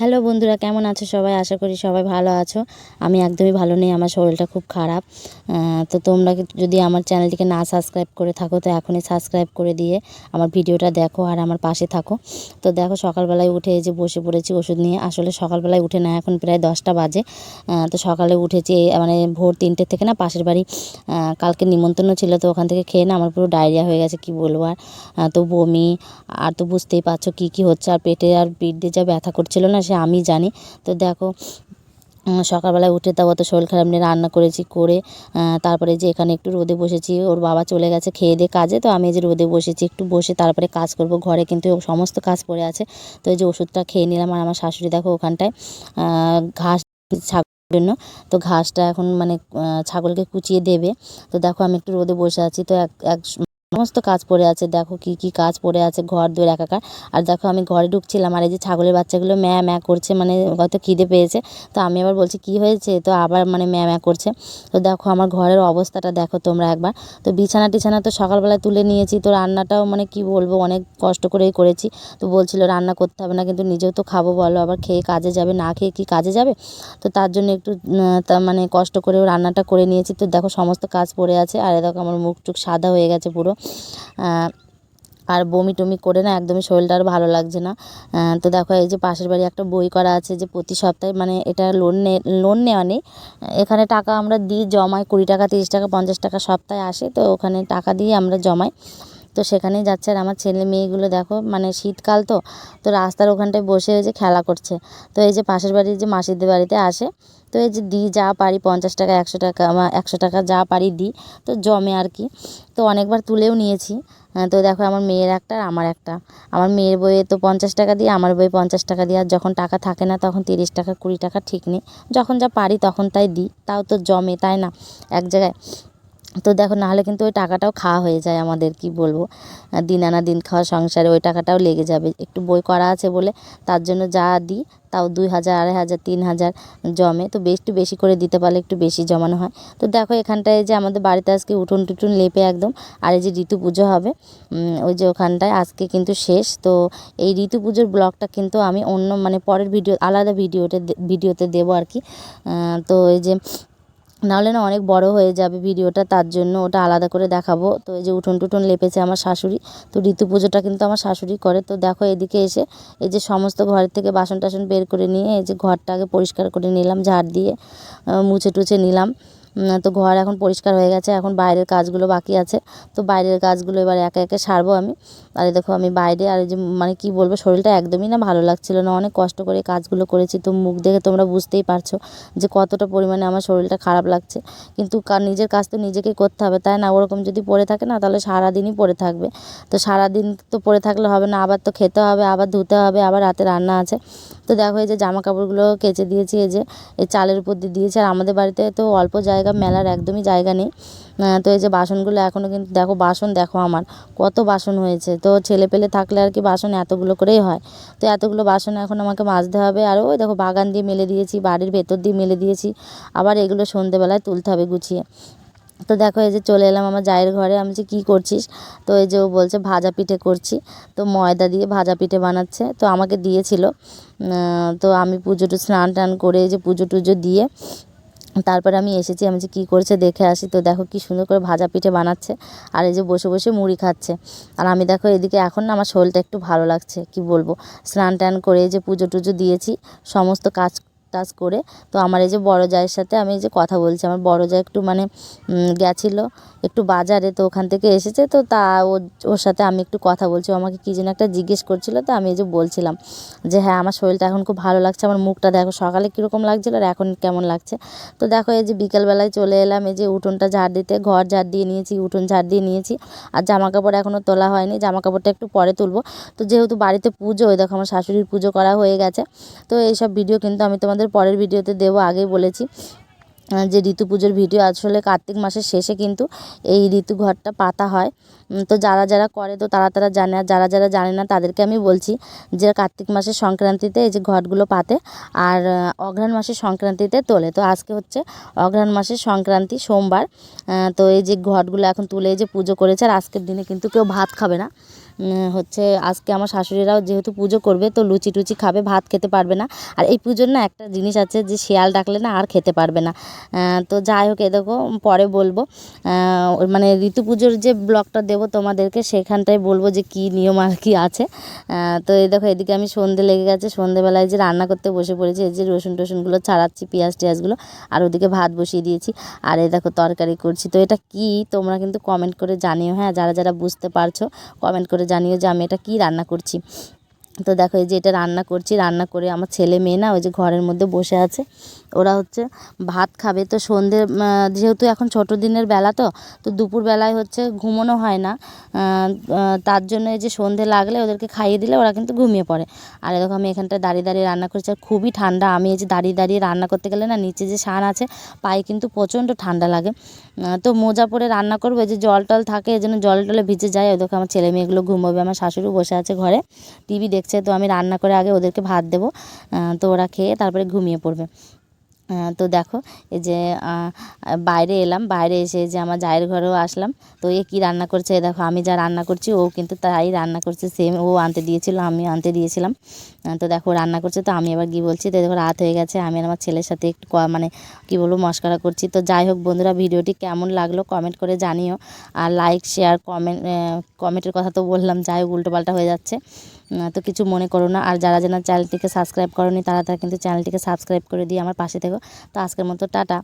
Hello বন্ধুরা, কেমন আছো সবাই? আশা করি সবাই ভালো আছো। আমি একদমই ভালো নেই, আমার শরীরটা খুব খারাপ। তো তোমরা যদি আমার চ্যানেলটিকে না সাবস্ক্রাইব করে থাকো তো এখনই সাবস্ক্রাইব করে দিয়ে আমার ভিডিওটা দেখো আর আমার পাশে থাকো। তো দেখো সকালবেলায় উঠে এই যে বসে পড়েছি ওষুধ নিয়ে। আসলে সকালবেলায় উঠে না, এখন প্রায় 10টা বাজে। তো সকালে উঠেছি মানে ভোর 3টে থেকে না, পাশের বাড়ি কালকে নিমন্ত্রণ ছিল, তো ওখান থেকে খেয়ে না আমার পুরো ডায়রিয়া হয়ে গেছে, কি বলবো আর। তো বমি, আর তো বুঝতেই পারছো কী কী হচ্ছে, আর পেটে আর পিঠ দিয়ে যা ব্যথা করছিল না সে আমি জানি। তো দেখো সকালবেলায় উঠে তাও অত শরীর খারাপ নিয়ে রান্না করেছি, করে তারপরে যে এখানে একটু রোদে বসেছি। ওর বাবা চলে গেছে খেয়ে দিয়ে কাজে, তো আমি এই যে রোদে বসেছি, একটু বসে তারপরে কাজ করব। ঘরে কিন্তু সমস্ত কাজ পড়ে আছে। তো এই যে ওষুধটা খেয়ে নিলাম। আর আমার শাশুড়ি দেখো ওখানটায় ঘাস ছাগলের জন্য, তো ঘাসটা এখন মানে ছাগলকে কুচিয়ে দেবে। তো দেখো আমি একটু রোদে বসে আছি, তো এক সমস্ত কাজ পড়ে আছে। দেখো কি কি কাজ পড়ে আছে, ঘর দৌড় একাকার। আর দেখো আমি ঘরে ঢুকছিলাম, আর এই যে ছাগলের বাচ্চাগুলো ম্যাঁ ম্যাঁ করছে, মানে হয়তো খিদে পেয়েছে। তো আমি আবার বলছি কি হয়েছে, তো আবার মানে ম্যাঁ ম্যাঁ করছে। তো দেখো আমার ঘরের অবস্থাটা দেখো তোমরা একবার। তো বিছানা টিছানা তো সকালবেলায় তুলে নিয়েছি, তো রান্নাটাও মানে কি বলবো অনেক কষ্ট করেই করেছি। তো বলছিল রান্না করতে হবে না, কিন্তু নিজেও তো খাবো বলো, আবার খেয়ে কাজে যাবে, না খেয়ে কি কাজে যাবে? তো তার জন্য একটু মানে কষ্ট করেও রান্নাটা করে নিয়েছি। তো দেখো সমস্ত কাজ পড়ে আছে। আর দেখো আমার মুখ টুক সাদা হয়ে গেছে পুরো। আর বমি টমি করে না একদমই শরীরটা আর ভালো লাগছে না। তো দেখো এই যে পাশের বাড়ি একটা বই করা আছে, যে প্রতি সপ্তাহে মানে এটা লোন নেওয়া নেই, এখানে টাকা আমরা দিই, জমাই 20 টাকা 30 টাকা 50 টাকা সপ্তাহে আসে, তো ওখানে টাকা দিয়ে আমরা জমাই। তো সেখানেই যাচ্ছে। আর আমার ছেলে মেয়েগুলো দেখো, মানে শীতকাল তো, তো রাস্তার ওখানটায় বসে এই যে খেলা করছে। তো এই যে পাশের বাড়ির যে মাসিদের বাড়িতে আসে, তো এই যে দিই যা পারি, 50 টাকা 100 টাকা 100 টাকা যা পারি দিই, তো জমে আর কি। তো অনেকবার তুলেও নিয়েছি। তো দেখো আমার মেয়ের একটা আর আমার একটা, আমার মেয়ের বইয়ে তো 50 টাকা দিই, আমার বইয়ে 50 টাকা দিই। আর যখন টাকা থাকে না তখন 30 টাকা 20 টাকা ঠিক নেই, যখন যা পারি তখন তাই দিই, তাও তো জমে, তাই না, এক জায়গায়। তো দেখো নাহলে কিন্তু ওই টাকাটাও খাওয়া হয়ে যায় আমাদের, কি বলবো, দিন আনা দিন খাওয়া সংসারে ওই টাকাটাও লেগে যাবে। একটু বই করা আছে বলে তার জন্য যা দিই তাও 2000 2500 3000 জমে। তো একটু বেশি করে দিতে পারলে একটু বেশি জমানো হয়। তো দেখো এখানটায় যে আমাদের বাড়িতে আজকে উঠোন টুটুন লেপে একদম। আর এই যে ঋতু পুজো হবে, ওই যে ওখানটায় আজকে কিন্তু শেষ। তো এই ঋতু পুজোর ব্লগটা কিন্তু আমি অন্য মানে পরের আলাদা ভিডিওতে দেবো আর কি। তো এই যে নাহলে না অনেক বড় হয়ে যাবে ভিডিওটা, তার জন্য ওটা আলাদা করে দেখাবো। তো এই যে উঠোন টুঠোন লেপেছে আমার শাশুড়ি। তো ঋতু পুজোটা কিন্তু আমার শাশুড়ি করে। তো দেখো এদিকে এসে এই যে সমস্ত ঘরের থেকে বাসন টাসন বের করে নিয়ে এই যে ঘরটা আগে পরিষ্কার করে নিলাম, ঝাড় দিয়ে মুছে টুছে নিলাম। তো ঘর এখন পরিষ্কার হয়ে গেছে, এখন বাইরের কাজগুলো বাকি আছে। তো বাইরের কাজগুলো এবার একে একে সারবো আমি। আর দেখো আমি বাইরে, আর এই যে মানে কি বলবো, শরীরটা একদমই না ভালো লাগছিল না, অনেক কষ্ট করে কাজগুলো করেছি। তো মুখ দেখে তোমরা বুঝতেই পারছো যে কতটা পরিমাণে আমার শরীরটা খারাপ লাগছে। কিন্তু নিজের কাজ তো নিজেকেই করতে হবে, তাই না? ওরকম যদি পড়ে থাকে না, তাহলে সারাদিনই পড়ে থাকবে। তো সারাদিন তো পড়ে থাকলে হবে না, আবার তো খেতে হবে, আবার ধুতে হবে, আবার রাতে রান্না আছে। তো দেখো এই যে জামা কাপড়গুলো কেচে দিয়েছি, এই যে এই চালের উপর দিয়ে দিয়েছি। আর আমাদের বাড়িতে তো অল্প জায়গা, মেলার একদমই জায়গা নেই। তো এই যে বাসনগুলো এখনও কিন্তু দেখো, বাসন দেখো আমার কত বাসন হয়েছে। তো ছেলে পেলে থাকলে আর কি বাসন এতগুলো করেই হয়। তো এতগুলো বাসন এখন আমাকে মাজতে হবে। আর ওই দেখো বাগান দিয়ে মেলে দিয়েছি, বাড়ির ভেতর দিয়ে মেলে দিয়েছি, আবার এগুলো সন্ধেবেলায় তুলতে হবে গুছিয়ে। তো দেখো এই যে চলে এলাম আমার জায়ের ঘরে। আমি যে কী করছিস, তো এই যে ও বলছে ভাজা পিঠে করছি। তো ময়দা দিয়ে ভাজা পিঠে বানাচ্ছে, তো আমাকে দিয়েছিল। তো আমি পুজো স্নান টান করে এই যে পুজো টুজো দিয়ে তারপরে আমি এসেছি, আমি যে কী করছে দেখে আসি। তো দেখো কী সুন্দর করে ভাজা পিঠে বানাচ্ছে, আর এই যে বসে বসে মুড়ি খাচ্ছে। আর আমি দেখো এদিকে এখন না আমার শরীরটা একটু ভালো লাগছে, কি বলবো, স্নান টান করে এই যে পুজো টুজো দিয়েছি, সমস্ত কাজ টাজ করে। তো আমার এই যে বড় জায়ের সাথে আমি এই যে কথা বলছি। আমার বড় জা একটু মানে গেছিলো একটু বাজারে, তো ওখান থেকে এসেছে। তো ওর সাথে আমি একটু কথা বলছি, ও আমাকে কী যেন একটা জিজ্ঞেস করছিল। তো আমি এই যে বলছিলাম যে হ্যাঁ আমার শরীরটা এখন খুব ভালো লাগছে, আমার মুখটা দেখো সকালে কীরকম লাগছিলো আর এখন কেমন লাগছে। তো দেখো এই যে বিকেলবেলায় চলে এলাম এই যে উঠোনটা ঝাড় দিতে, ঘর ঝাড় দিয়ে নিয়েছি, উঠোন ঝাড় দিয়ে নিয়েছি। আর জামা কাপড় এখনও তোলা হয়নি, জামা কাপড়টা একটু পরে তুলবো। তো যেহেতু বাড়িতে পুজো, ওই দেখো আমার শাশুড়ির পুজো করা হয়ে গেছে। তো এইসব ভিডিও কিন্তু আমি তোমাদের পরের ভিডিওতে দেবো, আগেই বলেছি। যে ঋতু পুজোর ভিডিও আসলে কার্তিক মাসের শেষে কিন্তু এই ঋতু ঘরটা পাতা হয়। তো যারা যারা করে তো তারা তারা জানে, আর যারা যারা জানে না তাদেরকে আমি বলছি যে কার্তিক মাসের সংক্রান্তিতে এই যে ঘটগুলো পাতে, আর অঘ্রাণ মাসের সংক্রান্তিতে তোলে। তো আজকে হচ্ছে অঘ্রাণ মাসের সংক্রান্তি, সোমবার। তো এই যে ঘটগুলো এখন তুলে এই যে পুজো করেছে। আর আজকের দিনে কিন্তু কেউ ভাত খাবে না, হচ্ছে আজকে আমার শাশুড়িরাও যেহেতু পুজো করবে তো লুচি টুচি খাবে, ভাত খেতে পারবে না। আর এই পুজোর না একটা জিনিস আছে যে শিয়াল ডাকলে না আর খেতে পারবে না। তো যাই হোক, দেখো পরে বলবো, মানে ঋতু পুজোর যে ব্লগটা দেবো তোমাদেরকে সেখানটায় বলবো যে কী নিয়ম আর কি আছে। তো এই দেখো এদিকে আমি সন্ধে লেগে গেছে, সন্ধেবেলায় যে রান্না করতে বসে পড়েছি, এই যে রসুন টসুনগুলো ছাড়াচ্ছি, পেঁয়াজ টেয়াজগুলো, আর ওদিকে ভাত বসিয়ে দিয়েছি। আর এই দেখো তরকারি করছি। তো এটা কি তোমরা কিন্তু কমেন্ট করে জানিও, হ্যাঁ, যারা যারা বুঝতে পারছো কমেন্ট করে জানিও যে আমি এটা কি রান্না করছি। তো দেখো এই যে এটা রান্না করছি, রান্না করে আমার ছেলে মেয়ে না ওই যে ঘরের মধ্যে বসে আছে, ওরা হচ্ছে ভাত খাবে। তো সন্ধে যেহেতু এখন ছোটো দিনের বেলা, তো দুপুরবেলায় হচ্ছে ঘুমোনো হয় না, তার জন্য এই যে সন্ধে লাগলে ওদেরকে খাইয়ে দিলে ওরা কিন্তু ঘুমিয়ে পড়ে। আর দেখো আমি এখানটা দাঁড়িয়ে দাঁড়িয়ে রান্না করছি, আর খুবই ঠান্ডা। আমি এই যে দাঁড়িয়ে দাঁড়িয়ে রান্না করতে গেলে না নিচে যে শান আছে পায়ে কিন্তু প্রচণ্ড ঠান্ডা লাগে। তো মোজা পরে রান্না করবো, এই যে জল টল থাকে এই জন্য জলে টলে ভিজে যায়। ওই দেখো আমার ছেলে মেয়েগুলো ঘুমোবে, আমার শাশুড়ি বসে আছে ঘরে টিভি দেখছে। তো আমি রান্না করে আগে ওদেরকে ভাত দেবো, তো ওরা খেয়ে তারপরে ঘুমিয়ে পড়বে। তো দেখো এই যে বাইরে এলাম, বাইরে এসে যে আমার জায়ের ঘরেও আসলাম। তো এ কী রান্না করছে, দেখো আমি যা রান্না করছি ও কিন্তু তাই রান্না করছে, সেম ও আনতে দিয়েছিল আমি আনতে দিয়েছিলাম। তো দেখো রান্না করছে, তো আমি এবার গিয়ে বলছি। তো দেখো রাত হয়ে গেছে, আমি আর আমার ছেলের সাথে একটু মানে কী বলবো মশকরা করছি। তো যাই হোক বন্ধুরা, ভিডিওটি কেমন লাগলো কমেন্ট করে জানিও, আর লাইক শেয়ার কমেন্টের কথা তো বললাম, যাই হোক উল্টোপাল্টা হয়ে যাচ্ছে, তো কিছু মনে করো না। আর যারা যারা চ্যানেলটিকে সাবস্ক্রাইব করোনি তারা কিন্তু চ্যানেলটিকে সাবস্ক্রাইব করে দিয়ে আমার পাশে থেকো। তো আজকের মতো টাটা।